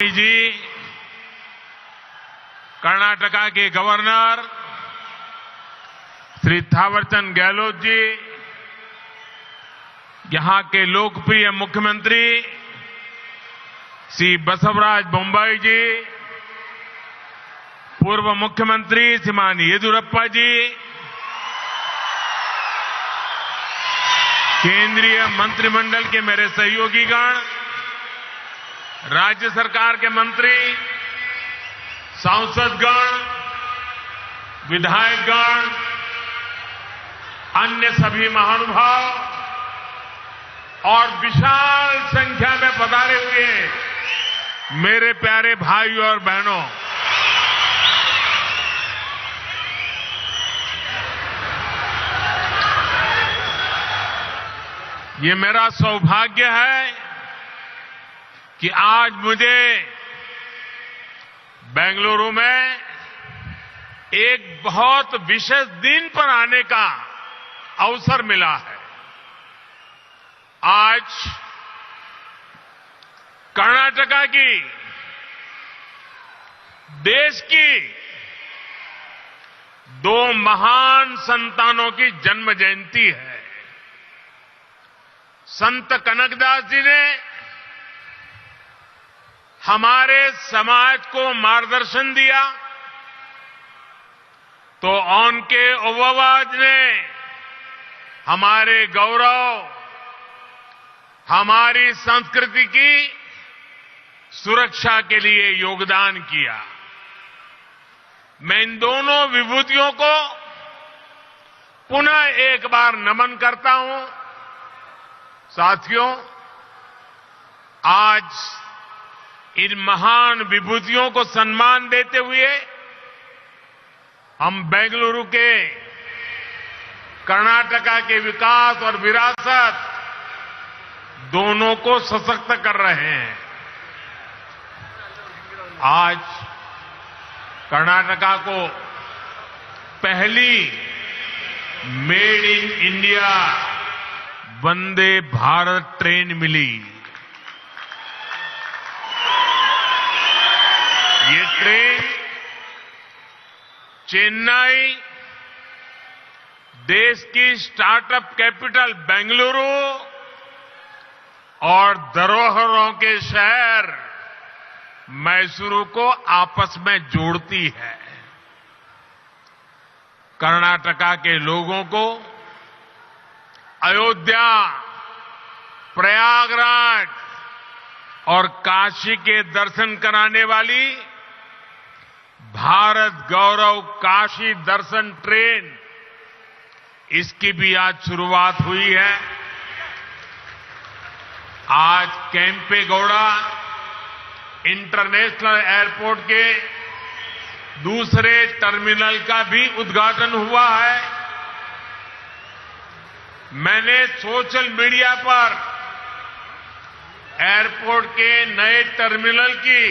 स्वामी जी, कर्नाटका के गवर्नर श्री थावरचंद गहलोत जी, यहां के लोकप्रिय मुख्यमंत्री श्री बसवराज बोम्मई जी, पूर्व मुख्यमंत्री श्रीमान येदियुरप्पा जी, केंद्रीय मंत्रिमंडल के मेरे सहयोगीगण, राज्य सरकार के मंत्री, सांसदगण, विधायकगण, अन्य सभी महानुभाव और विशाल संख्या में पधारे हुए मेरे प्यारे भाइयों और बहनों, ये मेरा सौभाग्य है कि आज मुझे बेंगलुरु में एक बहुत विशेष दिन पर आने का अवसर मिला है। आज कर्नाटका की, देश की दो महान संतानों की जन्म जयंती है। संत कनकदास जी ने हमारे समाज को मार्गदर्शन दिया, तो उनके ओवावाज ने हमारे गौरव, हमारी संस्कृति की सुरक्षा के लिए योगदान किया। मैं इन दोनों विभूतियों को पुनः एक बार नमन करता हूं। साथियों, आज इन महान विभूतियों को सम्मान देते हुए हम बेंगलुरु के कर्नाटका के विकास और विरासत दोनों को सशक्त कर रहे हैं। आज कर्नाटका को पहली made in India Vande Bharat train मिली। ये ट्रेन चेन्नई, देश की स्टार्टअप कैपिटल बेंगलुरु और धरोहरों के शहर मैसूरू को आपस में जोड़ती है। कर्नाटका के लोगों को अयोध्या, प्रयागराज और काशी के दर्शन कराने वाली भारत गौरव काशी दर्शन ट्रेन, इसकी भी आज शुरुआत हुई है। आज केम्पेगौड़ा इंटरनेशनल एयरपोर्ट के दूसरे टर्मिनल का भी उद्घाटन हुआ है। मैंने सोशल मीडिया पर एयरपोर्ट के नए टर्मिनल की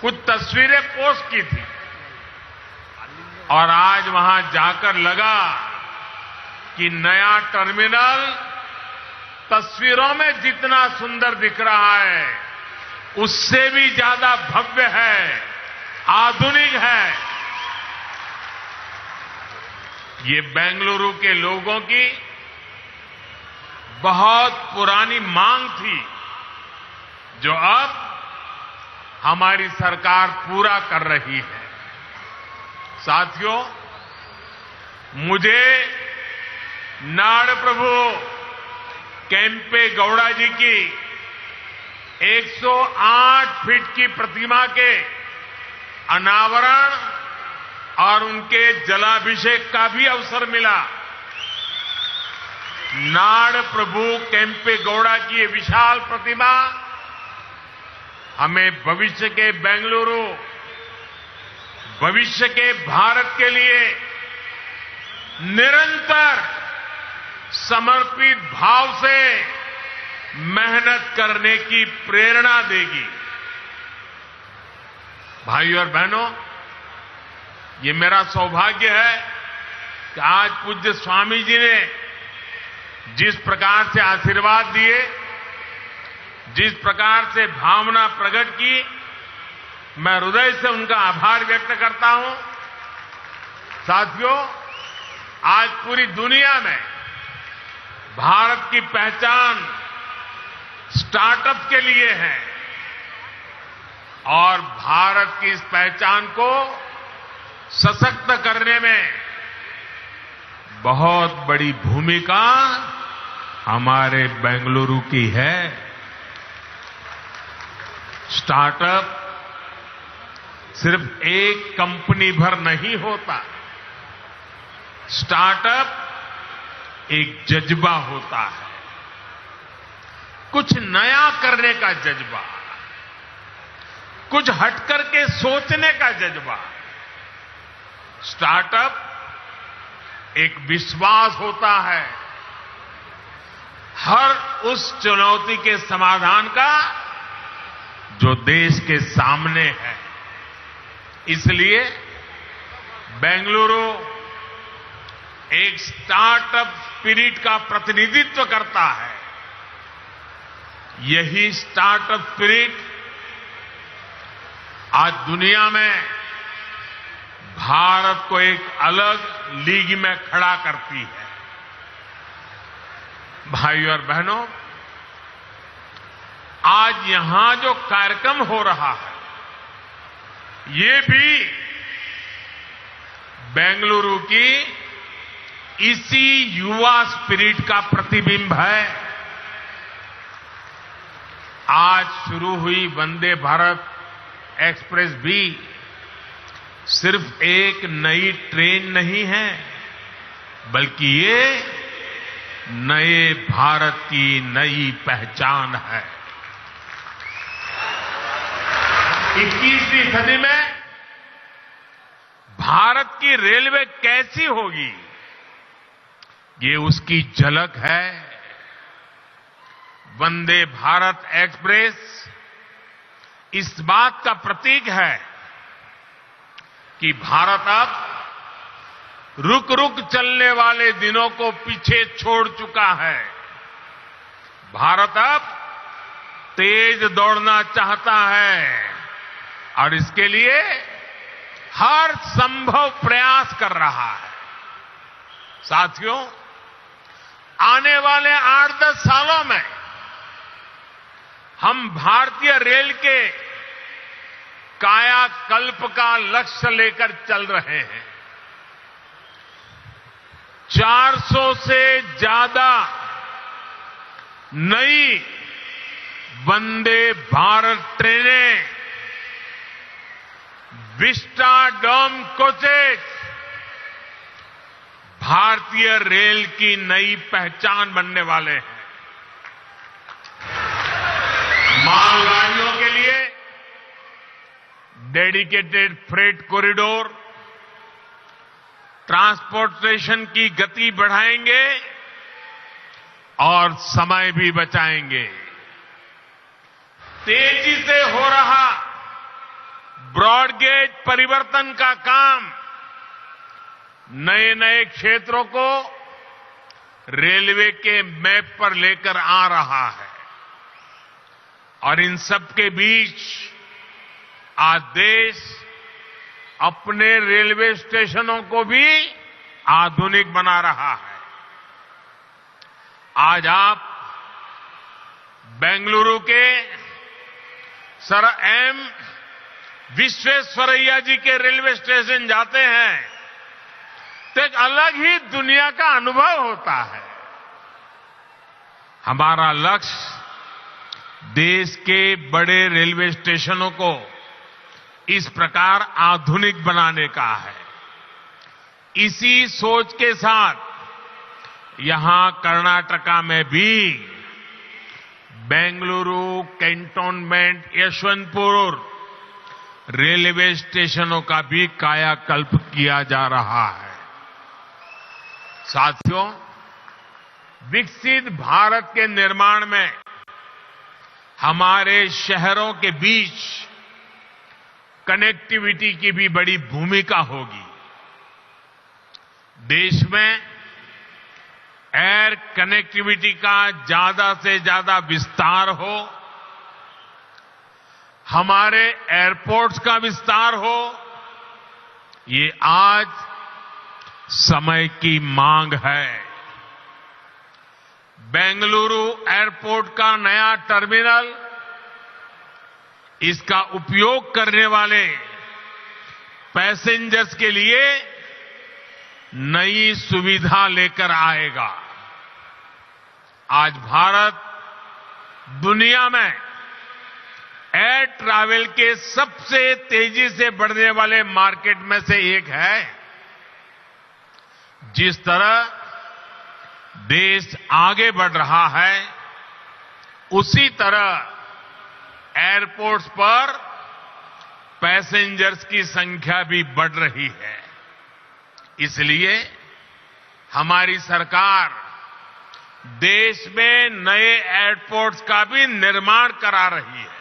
कुछ तस्वीरें पोस्ट की थी और आज वहां जाकर लगा कि नया टर्मिनल तस्वीरों में जितना सुंदर दिख रहा है, उससे भी ज्यादा भव्य है, आधुनिक है। ये बेंगलुरु के लोगों की बहुत पुरानी मांग थी, जो अब हमारी सरकार पूरा कर रही है। साथियों, मुझे नाड़ प्रभु केम्पेगौड़ा जी की 108 फीट की प्रतिमा के अनावरण और उनके जलाभिषेक का भी अवसर मिला। नाड़ प्रभु केम्पेगौड़ा की ये विशाल प्रतिमा हमें भविष्य के बेंगलुरु, भविष्य के भारत के लिए निरंतर समर्पित भाव से मेहनत करने की प्रेरणा देगी। भाइयों और बहनों, ये मेरा सौभाग्य है कि आज पूज्य स्वामी जी ने जिस प्रकार से आशीर्वाद दिए, जिस प्रकार से भावना प्रकट की, मैं हृदय से उनका आभार व्यक्त करता हूं। साथियों, आज पूरी दुनिया में भारत की पहचान स्टार्टअप के लिए है और भारत की इस पहचान को सशक्त करने में बहुत बड़ी भूमिका हमारे बेंगलुरु की है। स्टार्टअप सिर्फ एक कंपनी भर नहीं होता, स्टार्टअप एक जज्बा होता है, कुछ नया करने का जज्बा, कुछ हटकर के सोचने का जज्बा। स्टार्टअप एक विश्वास होता है हर उस चुनौती के समाधान का जो देश के सामने है। इसलिए बेंगलुरु एक स्टार्टअप स्पिरिट का प्रतिनिधित्व करता है। यही स्टार्टअप स्पिरिट आज दुनिया में भारत को एक अलग लीग में खड़ा करती है। भाइयों और बहनों, आज यहां जो कार्यक्रम हो रहा है, ये भी बेंगलुरु की इसी युवा स्पिरिट का प्रतिबिंब है। आज शुरू हुई वंदे भारत एक्सप्रेस भी सिर्फ एक नई ट्रेन नहीं है, बल्कि ये नए भारत की नई पहचान है। 21वीं सदी में भारत की रेलवे कैसी होगी, ये उसकी झलक है। वंदे भारत एक्सप्रेस इस बात का प्रतीक है कि भारत अब रुक रुक चलने वाले दिनों को पीछे छोड़ चुका है। भारत अब तेज दौड़ना चाहता है और इसके लिए हर संभव प्रयास कर रहा है। साथियों, आने वाले 8-10 सालों में हम भारतीय रेल के कायाकल्प का लक्ष्य लेकर चल रहे हैं। 400 से ज्यादा नई वंदे भारत ट्रेनें, विस्टाडोम कोचेस भारतीय रेल की नई पहचान बनने वाले हैं। मालगाड़ियों के लिए डेडिकेटेड फ्रेट कॉरिडोर, ट्रांसपोर्टेशन की गति बढ़ाएंगे और समय भी बचाएंगे। तेजी से हो रहा ब्रॉड गेज परिवर्तन का काम नए नए क्षेत्रों को रेलवे के मैप पर लेकर आ रहा है और इन सब के बीच आज देश अपने रेलवे स्टेशनों को भी आधुनिक बना रहा है। आज आप बेंगलुरु के सर एम विश्वेश्वरैया जी के रेलवे स्टेशन जाते हैं तो एक अलग ही दुनिया का अनुभव होता है। हमारा लक्ष्य देश के बड़े रेलवे स्टेशनों को इस प्रकार आधुनिक बनाने का है। इसी सोच के साथ यहां कर्नाटका में भी बेंगलुरु कैंटोनमेंट यशवंतपुर रेलवे स्टेशनों का भी कायाकल्प किया जा रहा है। साथियों, विकसित भारत के निर्माण में हमारे शहरों के बीच कनेक्टिविटी की भी बड़ी भूमिका होगी। देश में एयर कनेक्टिविटी का ज्यादा से ज्यादा विस्तार हो, हमारे एयरपोर्ट्स का विस्तार हो, ये आज समय की मांग है। बेंगलुरु एयरपोर्ट का नया टर्मिनल इसका उपयोग करने वाले पैसेंजर्स के लिए नई सुविधा लेकर आएगा। आज भारत दुनिया में एयर ट्रैवल के सबसे तेजी से बढ़ने वाले मार्केट में से एक है। जिस तरह देश आगे बढ़ रहा है, उसी तरह एयरपोर्ट्स पर पैसेंजर्स की संख्या भी बढ़ रही है। इसलिए हमारी सरकार देश में नए एयरपोर्ट्स का भी निर्माण करा रही है।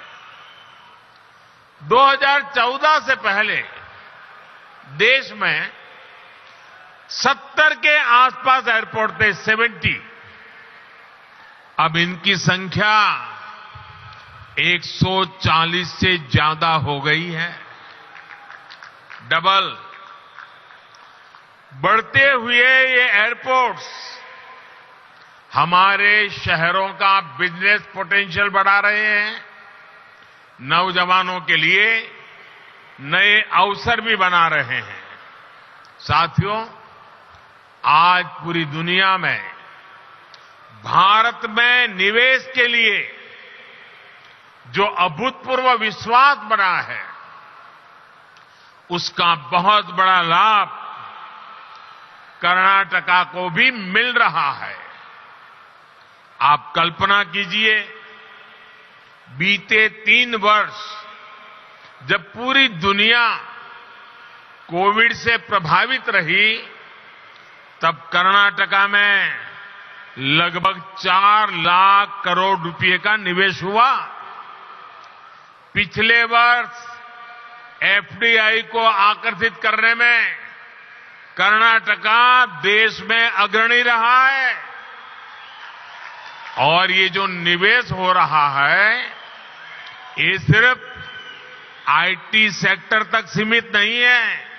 2014 से पहले देश में 70 के आसपास एयरपोर्ट थे, 70। अब इनकी संख्या 140 से ज्यादा हो गई है, डबल। बढ़ते हुए ये एयरपोर्ट्स हमारे शहरों का बिजनेस पोटेंशियल बढ़ा रहे हैं, नौजवानों के लिए नए अवसर भी बना रहे हैं। साथियों, आज पूरी दुनिया में भारत में निवेश के लिए जो अभूतपूर्व विश्वास बना है, उसका बहुत बड़ा लाभ कर्नाटका को भी मिल रहा है। आप कल्पना कीजिए, बीते 3 वर्ष जब पूरी दुनिया कोविड से प्रभावित रही, तब कर्नाटका में लगभग 4 लाख करोड़ रुपए का निवेश हुआ। पिछले वर्ष एफडीआई को आकर्षित करने में कर्नाटका देश में अग्रणी रहा है। और ये जो निवेश हो रहा है, ये सिर्फ आईटी सेक्टर तक सीमित नहीं है,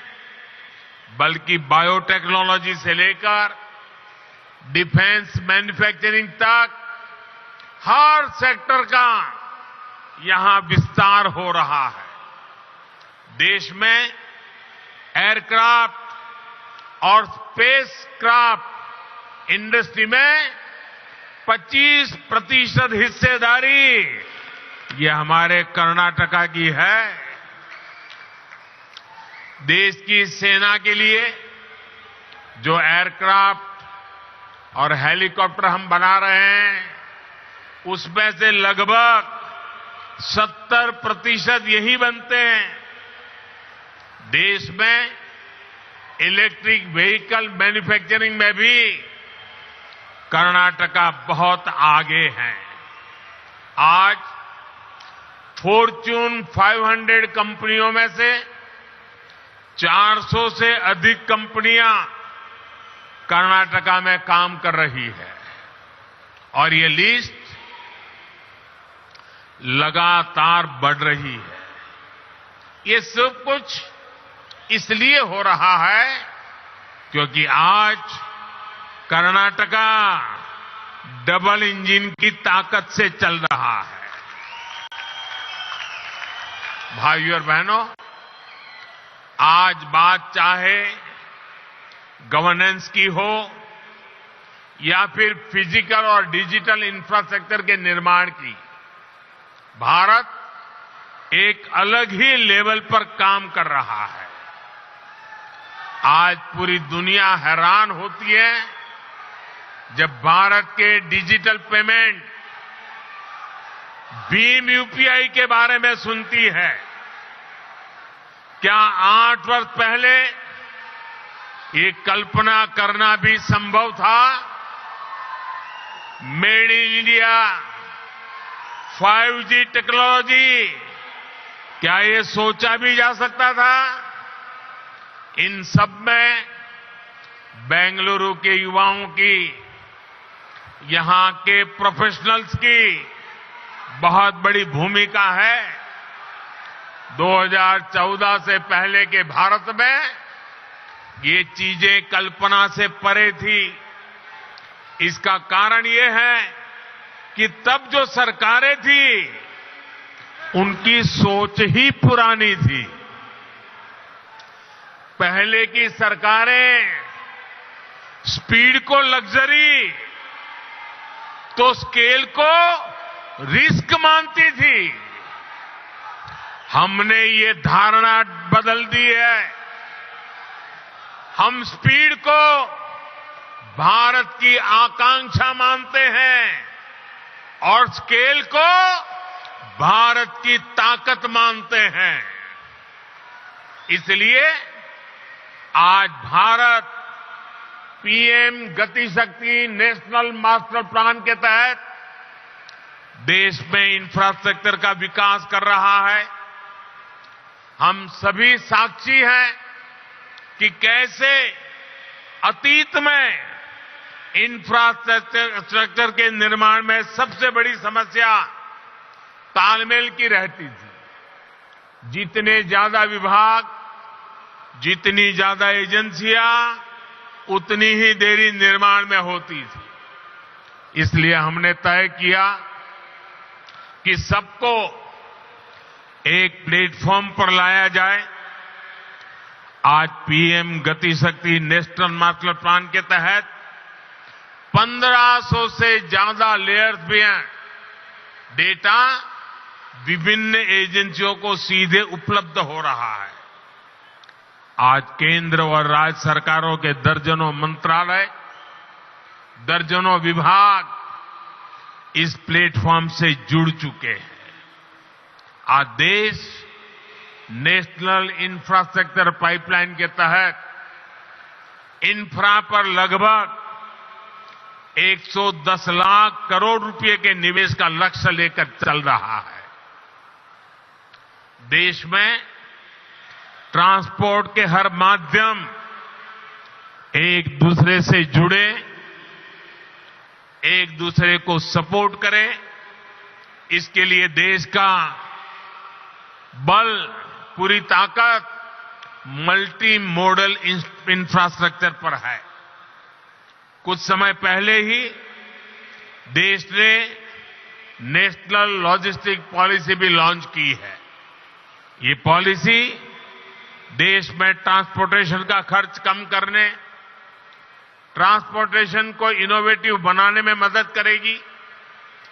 बल्कि बायोटेक्नोलॉजी से लेकर डिफेंस मैन्युफैक्चरिंग तक हर सेक्टर का यहां विस्तार हो रहा है। देश में एयरक्राफ्ट और स्पेसक्राफ्ट इंडस्ट्री में 25% हिस्सेदारी ये हमारे कर्नाटका की है। देश की सेना के लिए जो एयरक्राफ्ट और हेलीकॉप्टर हम बना रहे हैं, उसमें से लगभग 70% यही बनते हैं। देश में इलेक्ट्रिक व्हीकल मैन्युफैक्चरिंग में भी कर्नाटका बहुत आगे है। आज फॉर्च्यून 500 कंपनियों में से 400 से अधिक कंपनियां कर्नाटका में काम कर रही है, और ये लिस्ट लगातार बढ़ रही है। ये सब कुछ इसलिए हो रहा है क्योंकि आज कर्नाटका डबल इंजन की ताकत से चल रहा है। भाइयों और बहनों, आज बात चाहे गवर्नेंस की हो या फिर फिजिकल और डिजिटल इंफ्रास्ट्रक्चर के निर्माण की, भारत एक अलग ही लेवल पर काम कर रहा है। आज पूरी दुनिया हैरान होती है जब भारत के डिजिटल पेमेंट भीम यूपीआई के बारे में सुनती है। क्या 8 वर्ष पहले ये कल्पना करना भी संभव था? Made in India, 5G technology, क्या ये सोचा भी जा सकता था? इन सब में बेंगलुरु के युवाओं की, यहां के प्रोफेशनल्स की बहुत बड़ी भूमिका है। 2014 से पहले के भारत में ये चीजें कल्पना से परे थी। इसका कारण ये है कि तब जो सरकारें थी उनकी सोच ही पुरानी थी। पहले की सरकारें स्पीड को लग्जरी तो स्केल को रिस्क मानती थी। हमने ये धारणा बदल दी है। हम स्पीड को भारत की आकांक्षा मानते हैं और स्केल को भारत की ताकत मानते हैं। इसलिए आज भारत पीएम गति शक्ति नेशनल मास्टर प्लान के तहत देश में इंफ्रास्ट्रक्चर का विकास कर रहा है। हम सभी साक्षी हैं कि कैसे अतीत में इंफ्रास्ट्रक्चर के निर्माण में सबसे बड़ी समस्या तालमेल की रहती थी। जितने ज्यादा विभाग, जितनी ज्यादा एजेंसियां, उतनी ही देरी निर्माण में होती थी। इसलिए हमने तय किया कि सबको एक प्लेटफॉर्म पर लाया जाए। आज पीएम गति शक्ति नेशनल मास्टर प्लान के तहत 1500 से ज्यादा लेयर्स भी हैं। डेटा विभिन्न एजेंसियों को सीधे उपलब्ध हो रहा है। आज केंद्र और राज्य सरकारों के दर्जनों मंत्रालय, दर्जनों विभाग इस प्लेटफॉर्म से जुड़ चुके हैं। आज देश नेशनल इंफ्रास्ट्रक्चर पाइपलाइन के तहत इंफ्रा पर लगभग 110 लाख करोड़ रुपए के निवेश का लक्ष्य लेकर चल रहा है। देश में ट्रांसपोर्ट के हर माध्यम एक दूसरे से जुड़े, एक दूसरे को सपोर्ट करें। इसके लिए देश का बल, पूरी ताकत मल्टी मॉडल इंफ्रास्ट्रक्चर पर है। कुछ समय पहले ही देश ने नेशनल लॉजिस्टिक पॉलिसी भी लॉन्च की है। ये पॉलिसी देश में ट्रांसपोर्टेशन का खर्च कम करने, ट्रांसपोर्टेशन को इनोवेटिव बनाने में मदद करेगी।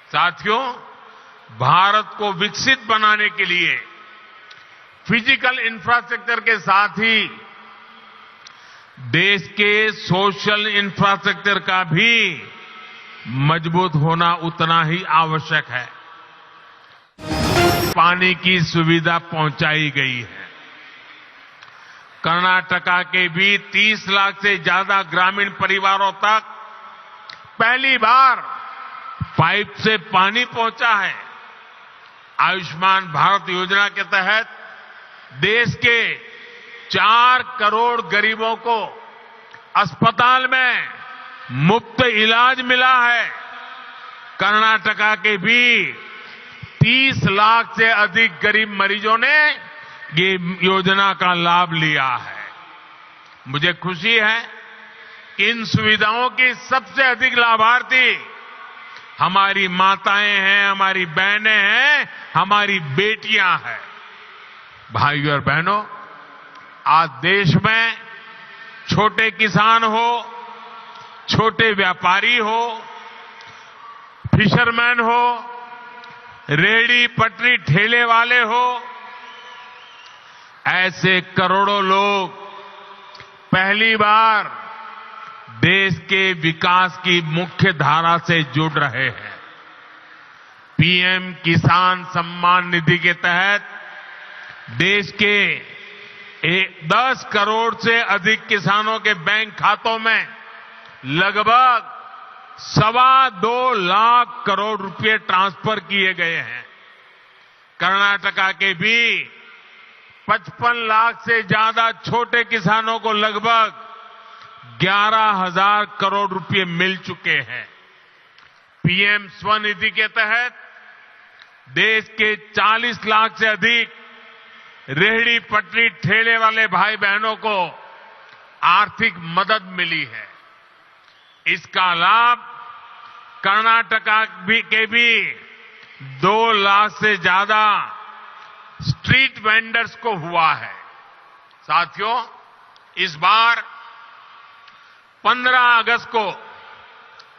साथियों, भारत को विकसित बनाने के लिए फिजिकल इंफ्रास्ट्रक्चर के साथ ही देश के सोशल इंफ्रास्ट्रक्चर का भी मजबूत होना उतना ही आवश्यक है। पानी की सुविधा पहुंचाई गई है। कर्नाटका के भी 30 लाख से ज्यादा ग्रामीण परिवारों तक पहली बार पाइप से पानी पहुंचा है। आयुष्मान भारत योजना के तहत देश के 4 करोड़ गरीबों को अस्पताल में मुफ्त इलाज मिला है। कर्नाटका के भी 30 लाख से अधिक गरीब मरीजों ने ये योजना का लाभ लिया है। मुझे खुशी है कि इन सुविधाओं की सबसे अधिक लाभार्थी हमारी माताएं हैं, हमारी बहनें हैं, हमारी बेटियां हैं। भाइयों और बहनों, आज देश में छोटे किसान हो, छोटे व्यापारी हो, फिशरमैन हो, रेहड़ी पटरी ठेले वाले हो, ऐसे करोड़ों लोग पहली बार देश के विकास की मुख्य धारा से जुड़ रहे हैं। पीएम किसान सम्मान निधि के तहत देश के 10 करोड़ से अधिक किसानों के बैंक खातों में लगभग 2.25 लाख करोड़ रुपए ट्रांसफर किए गए हैं। कर्नाटका के भी 55 लाख से ज्यादा छोटे किसानों को लगभग 11,000 करोड़ रुपए मिल चुके हैं। पीएम स्वनिधि के तहत देश के 40 लाख से अधिक रेहड़ी पटरी ठेले वाले भाई बहनों को आर्थिक मदद मिली है। इसका लाभ कर्नाटका के भी 2 लाख से ज्यादा स्ट्रीट वेंडर्स को हुआ है। साथियों, इस बार 15 अगस्त को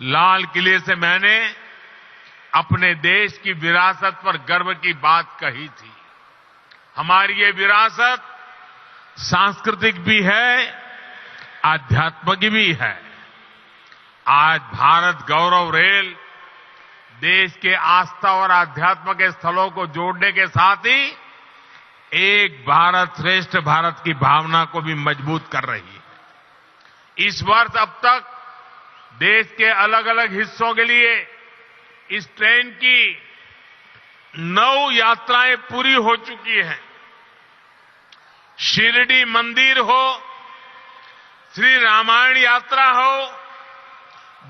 लाल किले से मैंने अपने देश की विरासत पर गर्व की बात कही थी। हमारी ये विरासत सांस्कृतिक भी है, आध्यात्मिक भी है। आज भारत गौरव रेल देश के आस्था और आध्यात्म के स्थलों को जोड़ने के साथ ही एक भारत श्रेष्ठ भारत की भावना को भी मजबूत कर रही है। इस वर्ष अब तक देश के अलग अलग हिस्सों के लिए इस ट्रेन की 9 यात्राएं पूरी हो चुकी हैं। शिरडी मंदिर हो, श्री रामायण यात्रा हो,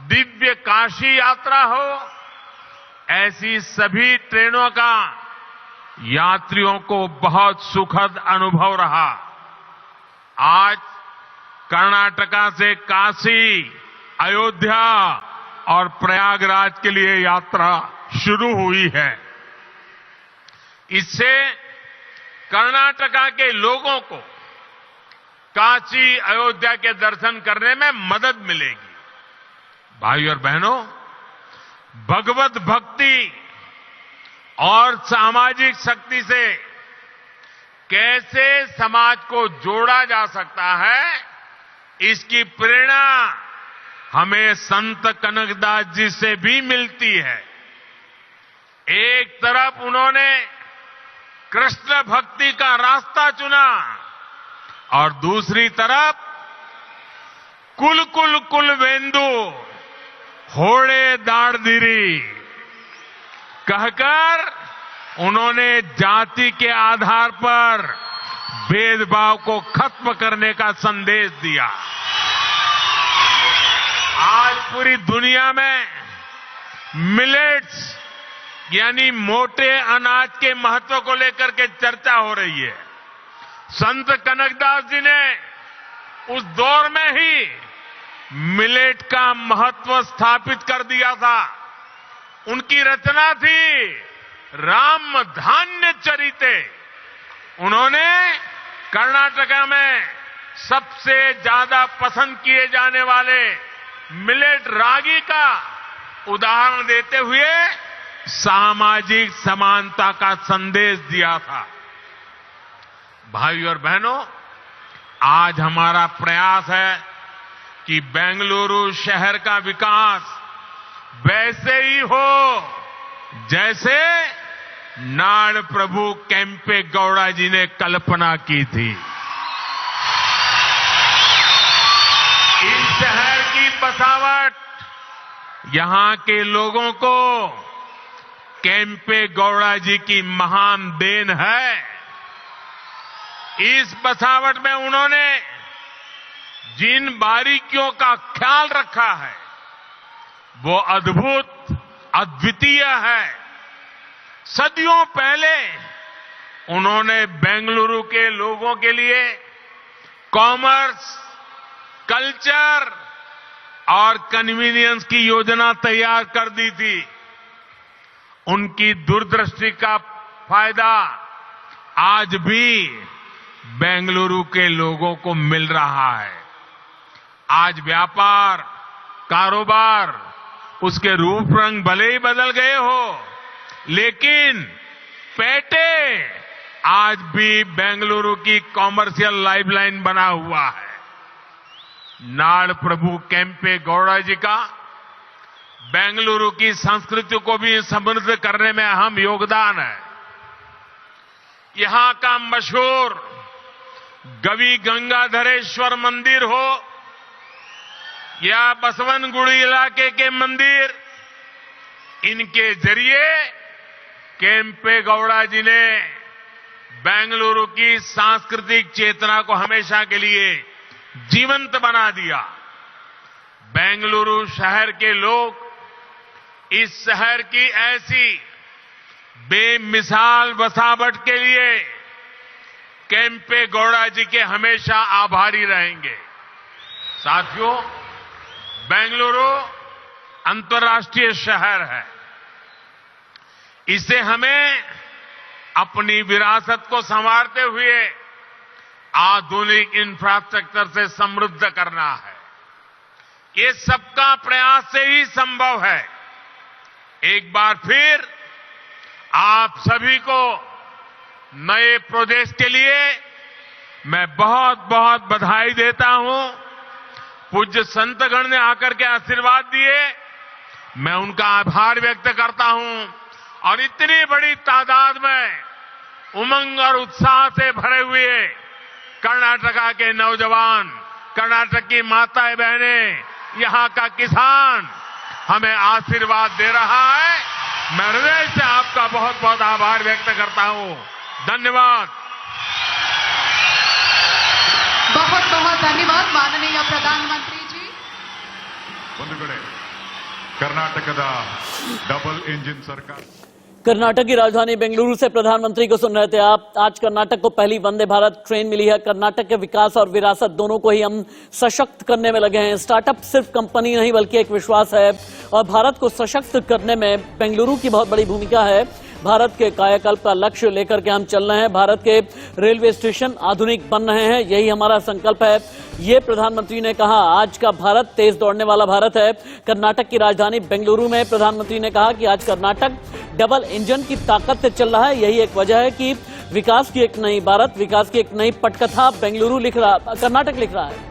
दिव्य काशी यात्रा हो, ऐसी सभी ट्रेनों का यात्रियों को बहुत सुखद अनुभव रहा। आज कर्नाटका से काशी, अयोध्या और प्रयागराज के लिए यात्रा शुरू हुई है। इससे कर्नाटका के लोगों को काशी, अयोध्या के दर्शन करने में मदद मिलेगी। भाइयों और बहनों, भगवत भक्ति और सामाजिक शक्ति से कैसे समाज को जोड़ा जा सकता है, इसकी प्रेरणा हमें संत कनकदास जी से भी मिलती है। एक तरफ उन्होंने कृष्ण भक्ति का रास्ता चुना और दूसरी तरफ कुल कुल कुल वेंदु होड़े दाड़दिरी कहकर उन्होंने जाति के आधार पर भेदभाव को खत्म करने का संदेश दिया। आज पूरी दुनिया में मिलेट्स यानी मोटे अनाज के महत्व को लेकर के चर्चा हो रही है। संत कनकदास जी ने उस दौर में ही मिलेट का महत्व स्थापित कर दिया था। उनकी रचना थी राम धान्य चरिते। उन्होंने कर्नाटका में सबसे ज्यादा पसंद किए जाने वाले मिलेट रागी का उदाहरण देते हुए सामाजिक समानता का संदेश दिया था। भाइयों और बहनों, आज हमारा प्रयास है कि बेंगलुरु शहर का विकास वैसे ही हो जैसे नाड़ प्रभु केम्पे गौड़ा जी ने कल्पना की थी। इस शहर की बसावट यहां के लोगों को केम्पे गौड़ा जी की महान देन है। इस बसावट में उन्होंने जिन बारीकियों का ख्याल रखा है वो अद्भुत, अद्वितीय है। सदियों पहले उन्होंने बेंगलुरु के लोगों के लिए कॉमर्स, कल्चर और कन्वीनियंस की योजना तैयार कर दी थी। उनकी दूरदृष्टि का फायदा आज भी बेंगलुरु के लोगों को मिल रहा है। आज व्यापार, कारोबार, उसके रूप रंग भले ही बदल गए हो, लेकिन पेटे आज भी बेंगलुरु की कॉमर्शियल लाइफलाइन बना हुआ है। नाड़ प्रभु केम्पे गौड़ा जी का बेंगलुरु की संस्कृति को भी समृद्ध करने में अहम योगदान है। यहां का मशहूर गवि गंगाधरेश्वर मंदिर हो या बसवनगुड़ी इलाके के मंदिर, इनके जरिए केम्पे गौड़ा जी ने बेंगलुरु की सांस्कृतिक चेतना को हमेशा के लिए जीवंत बना दिया। बेंगलुरु शहर के लोग इस शहर की ऐसी बेमिसाल बसावट के लिए केम्पे गौड़ा जी के हमेशा आभारी रहेंगे। साथियों, बेंगलुरु अंतर्राष्ट्रीय शहर है। इसे हमें अपनी विरासत को संवारते हुए आधुनिक इंफ्रास्ट्रक्चर से समृद्ध करना है। ये सबका प्रयास से ही संभव है। एक बार फिर आप सभी को नए प्रोजेक्ट के लिए मैं बहुत बहुत बधाई देता हूं। पूज्य संतगण ने आकर के आशीर्वाद दिए, मैं उनका आभार व्यक्त करता हूं। और इतनी बड़ी तादाद में उमंग और उत्साह से भरे हुए कर्नाटका के नौजवान, कर्नाटक की माताएं बहनें, यहां का किसान हमें आशीर्वाद दे रहा है। मैं हृदय से आपका बहुत बहुत आभार व्यक्त करता हूं। धन्यवाद। बहुत बहुत धन्यवाद माननीय प्रधानमंत्री जी। बंधुगणे, कर्नाटकದ डबल इंजिन सरकार। कर्नाटक की राजधानी बेंगलुरु से प्रधानमंत्री को सुन रहे थे आप। आज कर्नाटक को पहली वंदे भारत ट्रेन मिली है। कर्नाटक के विकास और विरासत दोनों को ही हम सशक्त करने में लगे हैं। स्टार्टअप सिर्फ कंपनी नहीं बल्कि एक विश्वास है और भारत को सशक्त करने में बेंगलुरु की बहुत बड़ी भूमिका है। भारत के कायाकल्प का लक्ष्य लेकर के हम चल रहे हैं। भारत के रेलवे स्टेशन आधुनिक बन रहे हैं, यही हमारा संकल्प है, ये प्रधानमंत्री ने कहा। आज का भारत तेज दौड़ने वाला भारत है। कर्नाटक की राजधानी बेंगलुरु में प्रधानमंत्री ने कहा कि आज कर्नाटक डबल इंजन की ताकत से चल रहा है। यही एक वजह है कि विकास की एक नई भारत, विकास की एक नई पटकथा बेंगलुरु कर्नाटक लिख रहा है।